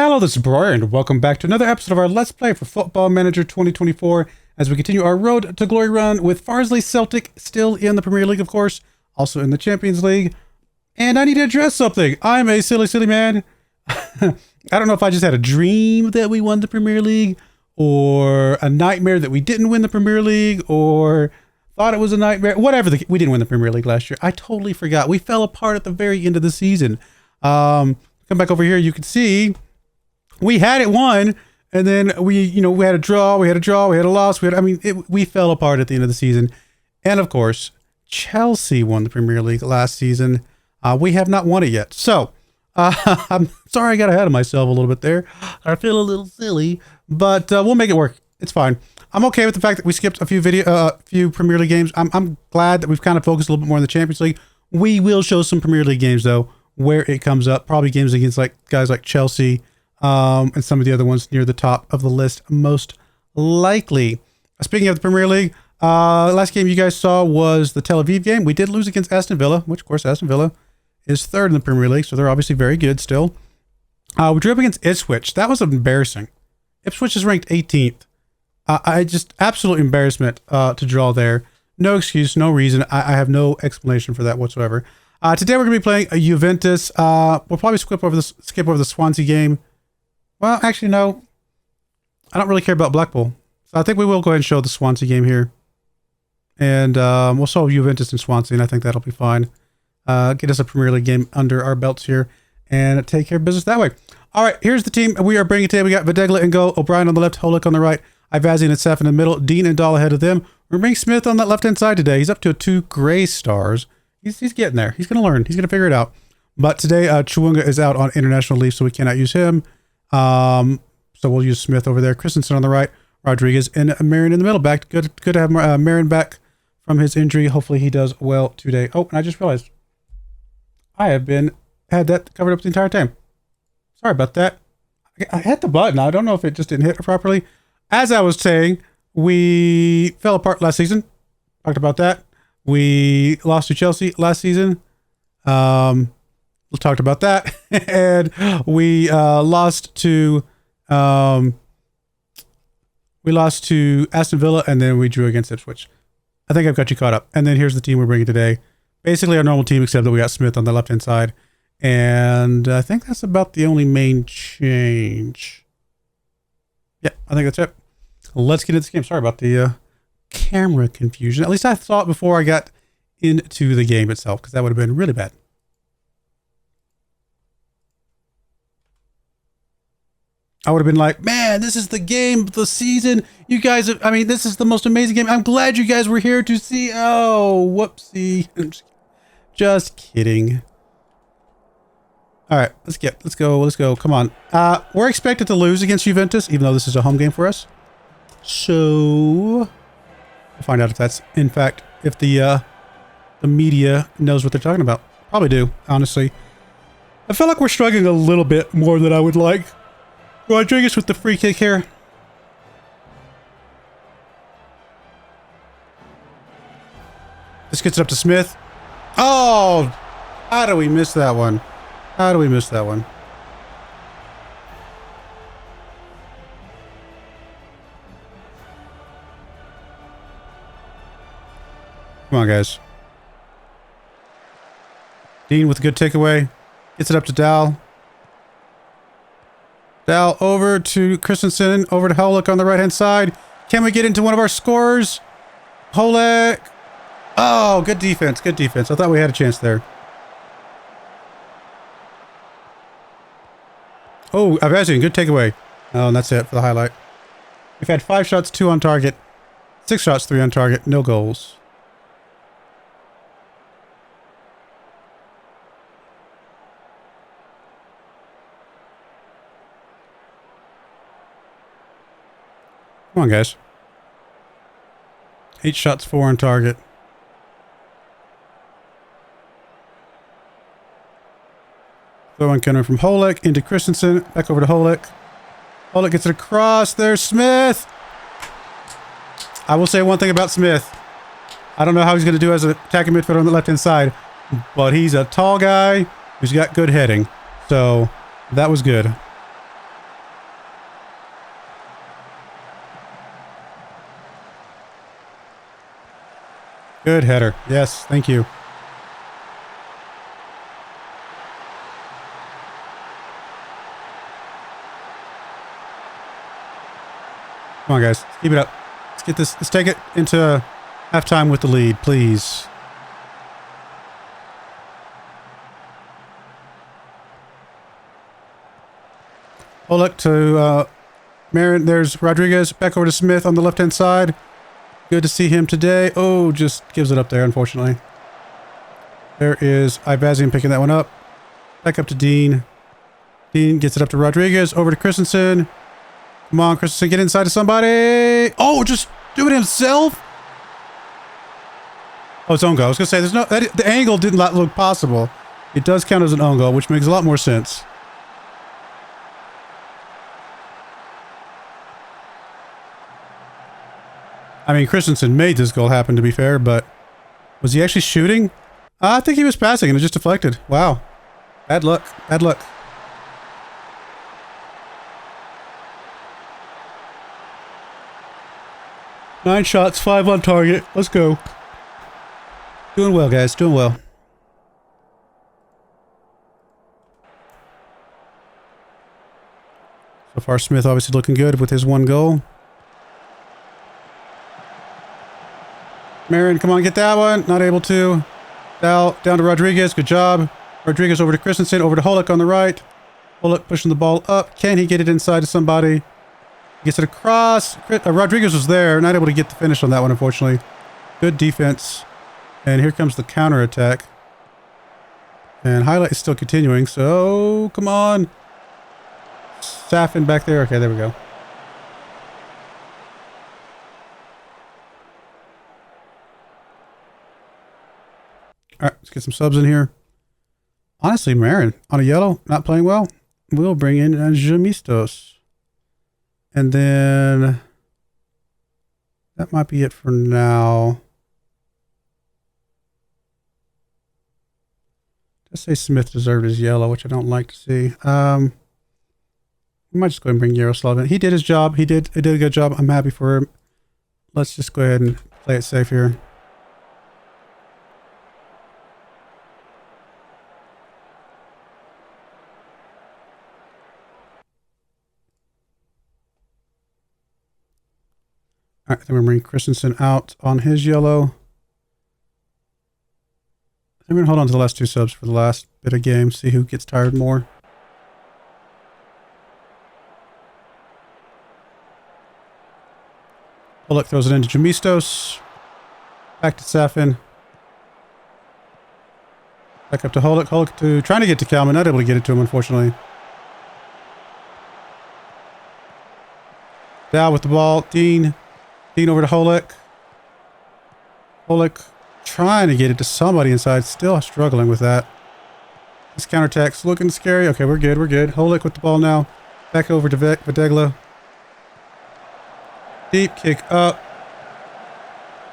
Hello, this is Broyar, and welcome back to another episode of our Let's Play for Football Manager 2024 as we continue our Road to Glory run with FARSLEY CELTIC still in the Premier League, of course, also in the Champions League. And I need to address something. I'm a silly man. I don't know if I just had a dream that we won the Premier League, or a nightmare that we didn't win the Premier League, or thought it was a nightmare. Whatever, we didn't win the Premier League last year. I totally forgot. We fell apart at the very end of the season. Come back over here, you can see we had it won, and then we had a draw, we had a loss, we fell apart at the end of the season. And of course, Chelsea won the Premier League last season. We have not won it yet. So, I'm sorry I got ahead of myself a little bit there. I feel a little silly, but we'll make it work. It's fine. I'm okay with the fact that we skipped a few Premier League games. I'm glad that we've kind of focused a little bit more on the Champions League. We will show some Premier League games though, where it comes up. Probably games against guys like Chelsea, and some of the other ones near the top of the list, most likely. Speaking of the Premier League, last game you guys saw was the Tel Aviv game. We did lose against Aston Villa, which of course Aston Villa is third in the Premier League, so they're obviously very good still. We drew up against Ipswich. That was embarrassing. Ipswich is ranked 18th. I just absolute embarrassment to draw there. No excuse, no reason. I have no explanation for that whatsoever. Today we're going to be playing a Juventus. We'll probably skip over the Swansea game. Well, actually, no. I don't really care about Blackpool. So I think we will go ahead and show the Swansea game here. And we'll show Juventus and Swansea, and I think that'll be fine. Get us a Premier League game under our belts here and take care of business that way. All right, here's the team we are bringing today. We got Videgla in goal, O'Brien on the left, Holick on the right, Ivazian and Seth in the middle, Dean and Dahl ahead of them. We're bringing Smith on that left-hand side today. He's up to 2 gray stars. He's getting there. He's going to learn. He's going to figure it out. But today, Chewunga is out on international leave, so we cannot use him. So we'll use Smith over there. Christensen on the right, Rodriguez, and Marion in the middle. Good to have Marion back from his injury. Hopefully he does well today. Oh, and I just realized I have had that covered up the entire time. Sorry about that. I hit the button. I don't know if it just didn't hit properly. As I was saying, we fell apart last season. Talked about that. We lost to Chelsea last season. We talked about that. And we lost to Aston Villa, and then we drew against Ipswich. I think I've got you caught up. And then here's the team we're bringing today. Basically our normal team, except that we got Smith on the left-hand side. And I think that's about the only main change. Yeah, I think that's it. Let's get into this game. Sorry about the camera confusion. At least I saw it before I got into the game itself, because that would have been really bad. I would have been like, man, this is the game of the season. You guys, this is the most amazing game. I'm glad you guys were here to see. Oh, whoopsie. Just kidding. All right, let's go. Come on. We're expected to lose against Juventus, even though this is a home game for us. So we'll find out if that's, in fact, if the media knows what they're talking about. Probably do, honestly. I feel like we're struggling a little bit more than I would like. Rodriguez with the free kick here. This gets it up to Smith. Oh, how do we miss that one? How do we miss that one? Come on, guys. Dean with a good takeaway. Gets it up to Dahl. Dahl over to Christensen. Over to Holick on the right-hand side. Can we get into one of our scorers? Holick. Oh, good defense. Good defense. I thought we had a chance there. Oh, Ivazian, good takeaway. Oh, and that's it for the highlight. We've had 5 shots, 2 on target. 6 shots, 3 on target. No goals. Come on, guys. 8 shots, 4 on target. Throw one coming from Holick into Christensen. Back over to Holick. Holick gets it across. There's Smith. I will say one thing about Smith. I don't know how he's going to do as an attacking midfielder on the left-hand side, but he's a tall guy who's got good heading. So that was good. Good header. Yes, thank you. Come on, guys. Keep it up. Let's get this. Let's take it into halftime with the lead, please. Oh, look to Marin. There's Rodriguez. Back over to Smith on the left-hand side. Good to see him today. Oh, just gives it up there, unfortunately. There is Ivazian picking that one up. Back up to Dean. Dean gets it up to Rodriguez. Over to Christensen. Come on, Christensen, get inside to somebody. Oh, just do it himself. Oh, it's own goal. I was going to say, there's no, the angle did not look possible. It does count as an own goal, which makes a lot more sense. I mean, Christensen made this goal happen, to be fair, but was he actually shooting? I think he was passing and it just deflected. Wow. Bad luck. Bad luck. Nine shots, 5 on target. Let's go. Doing well, guys. Doing well. So far, Smith obviously looking good with his 1 goal. Marin, come on, get that one. Not able to. Down to Rodriguez. Good job. Rodriguez over to Christensen. Over to Holick on the right. Holick pushing the ball up. Can he get it inside to somebody? Gets it across. Rodriguez was there. Not able to get the finish on that one, unfortunately. Good defense. And here comes the counter attack. And highlight is still continuing. So, come on. Safin back there. Okay, there we go. All right, let's get some subs in here. Honestly, Marin on a yellow, not playing well. We'll bring in Jamistos. And then that might be it for now. Let's say Smith deserved his yellow, which I don't like to see. We might just go ahead and bring Yaroslav in. He did his job. He did a good job. I'm happy for him. Let's just go ahead and play it safe here. All right, then we're bringing Christensen out on his yellow. I'm going to hold on to the last 2 subs for the last bit of game, see who gets tired more. Holick throws it into Jamistos. Back to Safin. Back up to Holick. Holick to trying to get to Kalman, not able to get it to him, unfortunately. Dow with the ball. Dean. Dean over to Holick. Holick trying to get it to somebody inside. Still struggling with that. This counterattack's looking scary. Okay, we're good. We're good. Holick with the ball now. Back over to Vadegla. Deep kick up.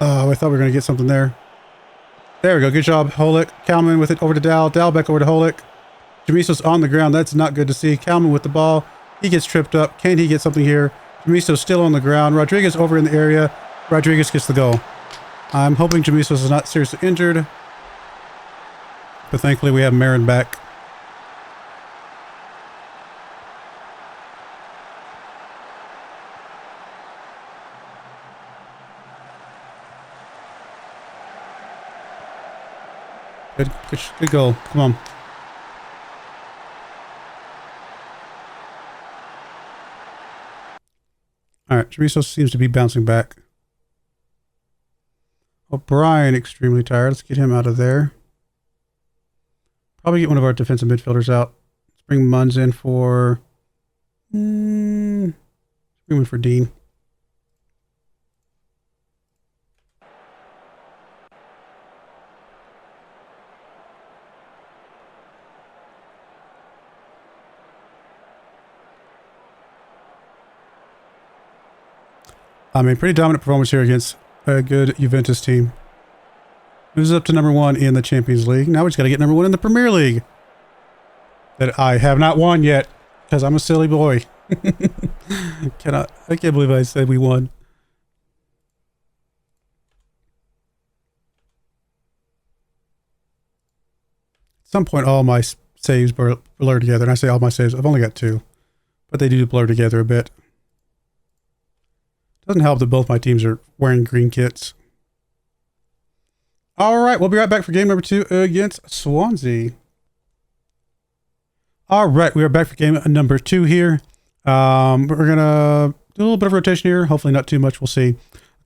Oh, I thought we were going to get something there. There we go. Good job, Holick. Kalman with it over to Dow. Dow back over to Holick. Jamistos on the ground. That's not good to see. Kalman with the ball. He gets tripped up. Can he get something here? Jamistos still on the ground. Rodriguez over in the area. Rodriguez gets the goal. I'm hoping Jamistos is not seriously injured. But thankfully we have Marin back. Good goal. Come on. All right, Jamistos seems to be bouncing back. O'Brien extremely tired. Let's get him out of there. Probably get one of our defensive midfielders out. Let's bring Munz in for... bring him for Dean. I mean, pretty dominant performance here against a good Juventus team. Moves up to #1 in the Champions League. Now we just got to get #1 in the Premier League. That I have not won yet, because I'm a silly boy. I can't believe I said we won. some point, all my saves blur together. And I say all my saves, I've only got 2. But they do blur together a bit. Doesn't help that both my teams are wearing green kits. All right, we'll be right back for game number 2 against Swansea. All right, we are back for game number 2 here. We're going to do a little bit of rotation here. Hopefully not too much. We'll see.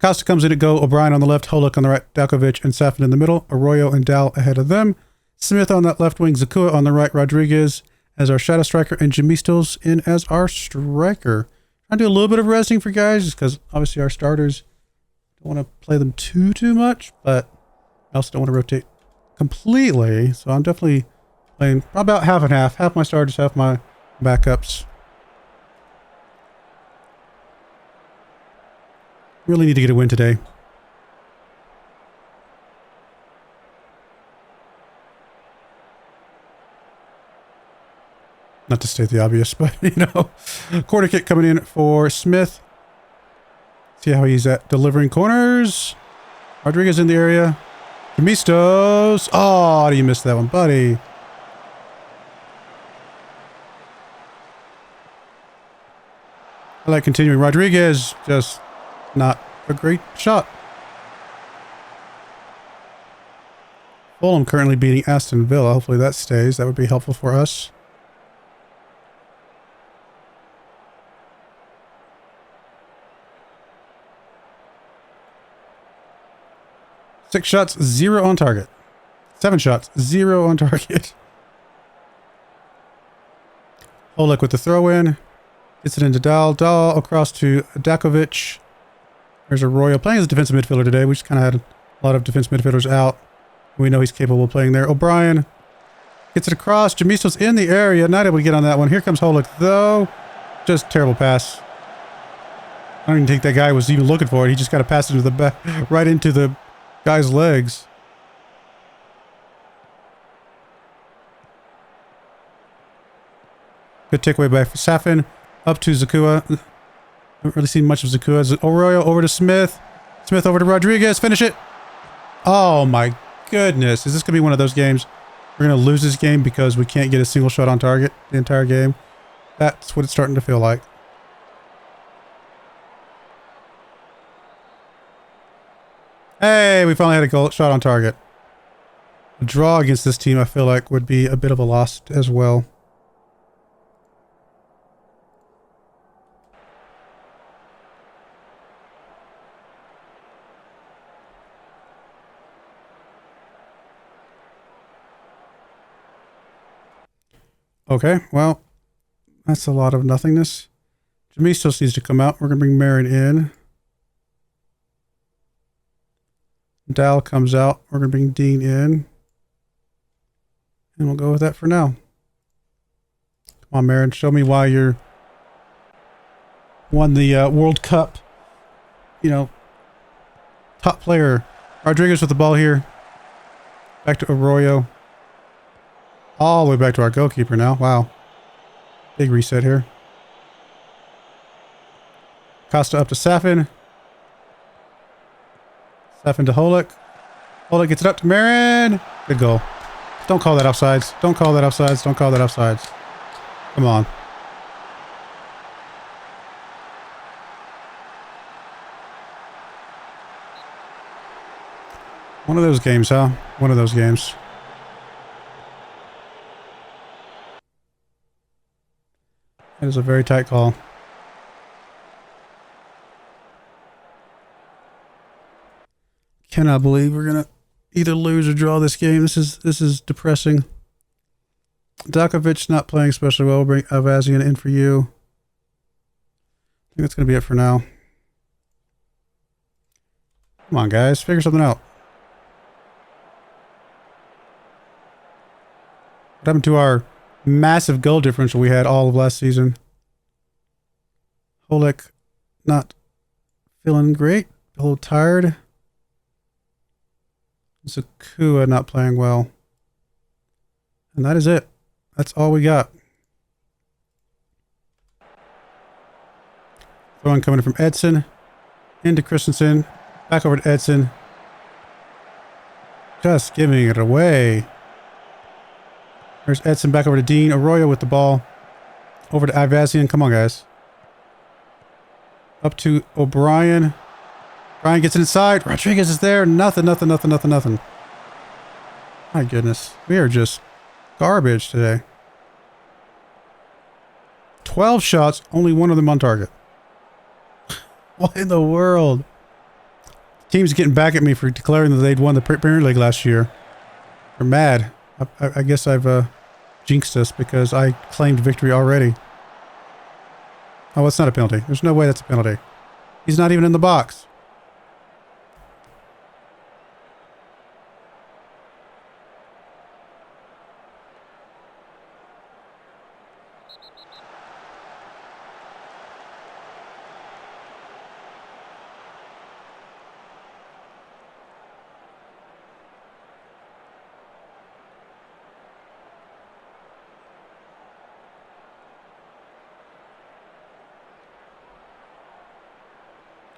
Costa comes in at go. O'Brien on the left. Holik on the right. Dalkovic and Safin in the middle. Arroyo and Dal ahead of them. Smith on that left wing. Zakua on the right. Rodriguez as our shadow striker. And Jamistos in as our striker. Trying to do a little bit of resting for guys, just because obviously our starters don't want to play them too much, but I also don't want to rotate completely. So I'm definitely playing about half and half. Half my starters, half my backups. Really need to get a win today. Not to state the obvious, but, you know. Corner kick coming in for Smith. See how he's at delivering corners. Rodriguez in the area. Jamistos. Oh, you missed that one, buddy. I like continuing. Rodriguez, just not a great shot. Fulham currently beating Aston Villa. Hopefully that stays. That would be helpful for us. Six shots, 0 on target. 7 shots, 0 on target. Holik with the throw in. Gets it into Dal. Dal across to Dakovic. There's Arroyo playing as a defensive midfielder today. We just kind of had a lot of defensive midfielders out. We know he's capable of playing there. O'Brien gets it across. Jamistos in the area. Not able to get on that one. Here comes Holik, though. Just terrible pass. I don't even think that guy was even looking for it. He just got to pass it into the back, right into the guy's legs. Good takeaway by Safin. Up to Zakua. Haven't really seen much of Zakua. Arroyo over to Smith. Smith over to Rodriguez. Finish it. Oh my goodness. Is this going to be one of those games? We're going to lose this game because we can't get a single shot on target the entire game. That's what it's starting to feel like. Hey, we finally had a goal shot on target. A draw against this team, I feel like, would be a bit of a loss as well. Okay, well, that's a lot of nothingness. Jamistos needs to come out. We're going to bring Marin in. Dal comes out. We're going to bring Dean in. And we'll go with that for now. Come on, Marin. Show me why you're won the World Cup. You know, top player. Rodriguez with the ball here. Back to Arroyo. All the way back to our goalkeeper now. Wow. Big reset here. Costa up to Safin. Safin to Holik. Holik gets it up to Marin. Good goal. Don't call that offsides. Don't call that offsides. Don't call that offsides. Come on. One of those games, huh? One of those games. It is a very tight call. Cannot believe we're gonna either lose or draw this game. This is depressing. Dakovic not playing especially well. We'll bring Avazian in for you. I think that's gonna be it for now. Come on, guys, figure something out. What happened to our massive goal differential we had all of last season? Holik not feeling great. A little tired. Zakua not playing well. And that is it. That's all we got. Throwing coming from Edson. Into Christensen. Back over to Edson. Just giving it away. There's Edson back over to Dean. Arroyo with the ball. Over to Ivazian. Come on, guys. Up to O'Brien. Brian gets it inside. Rodriguez is there. Nothing. My goodness. We are just garbage today. 12 shots. Only one of them on target. What in the world? Team's getting back at me for declaring that they'd won the Premier League last year. They're mad. I guess I've jinxed us because I claimed victory already. Oh, it's not a penalty. There's no way that's a penalty. He's not even in the box.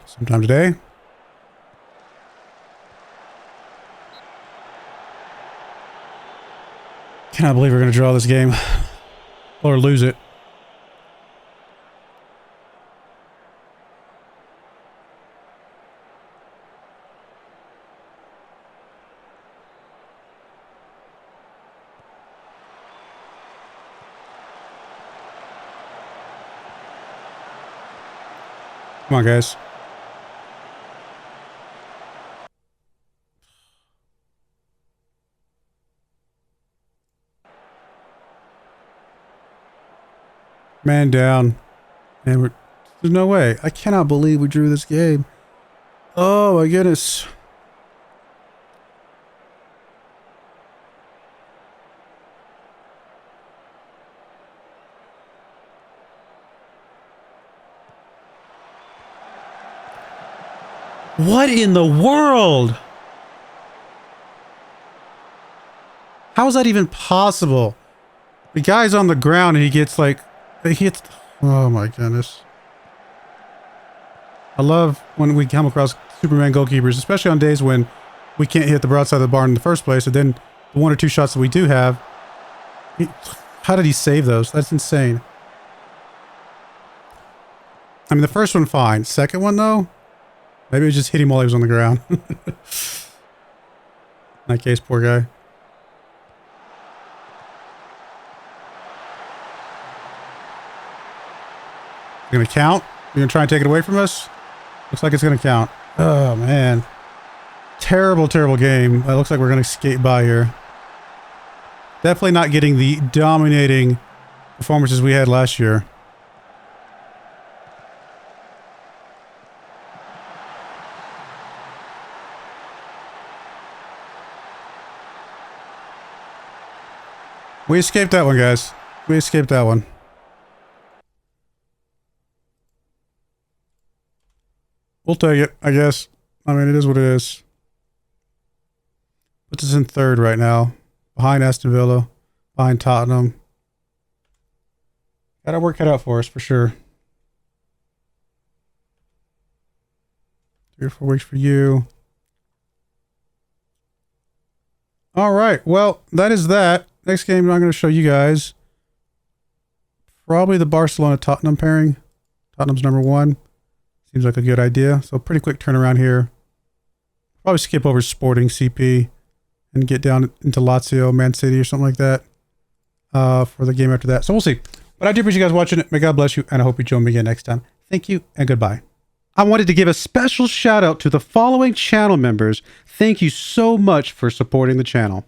Sometime today. Cannot believe we're going to draw this game or lose it. Come on, guys. Man down. And there's no way. I cannot believe we drew this game. Oh my goodness. What in the world? How is that even possible? The guy's on the ground and he gets like... He hits... Oh my goodness. I love when we come across Superman goalkeepers, especially on days when we can't hit the broadside of the barn in the first place, and then the one or two shots that we do have... How did he save those? That's insane. I mean, the first one, fine. Second one, though? Maybe it just hit him while he was on the ground. In that case, poor guy. Gonna count? You're gonna try and take it away from us? Looks like it's gonna count. Oh man. Terrible, terrible game. It looks like we're gonna skate by here. Definitely not getting the dominating performances we had last year. We escaped that one, guys. We escaped that one. We'll take it, I guess. I mean, it is what it is. Puts us in third right now. Behind Aston Villa. Behind Tottenham. Got our work cut out for us, for sure. 3 or 4 weeks for you. Alright, well, that is that. Next game I'm going to show you guys. Probably the Barcelona-Tottenham pairing. Tottenham's number 1. Seems like a good idea. So pretty quick turnaround here. Probably skip over Sporting CP and get down into Lazio, Man City or something like that for the game after that. So we'll see. But I do appreciate you guys watching it. May God bless you, and I hope you join me again next time. Thank you and goodbye. I wanted to give a special shout out to the following channel members. Thank you so much for supporting the channel.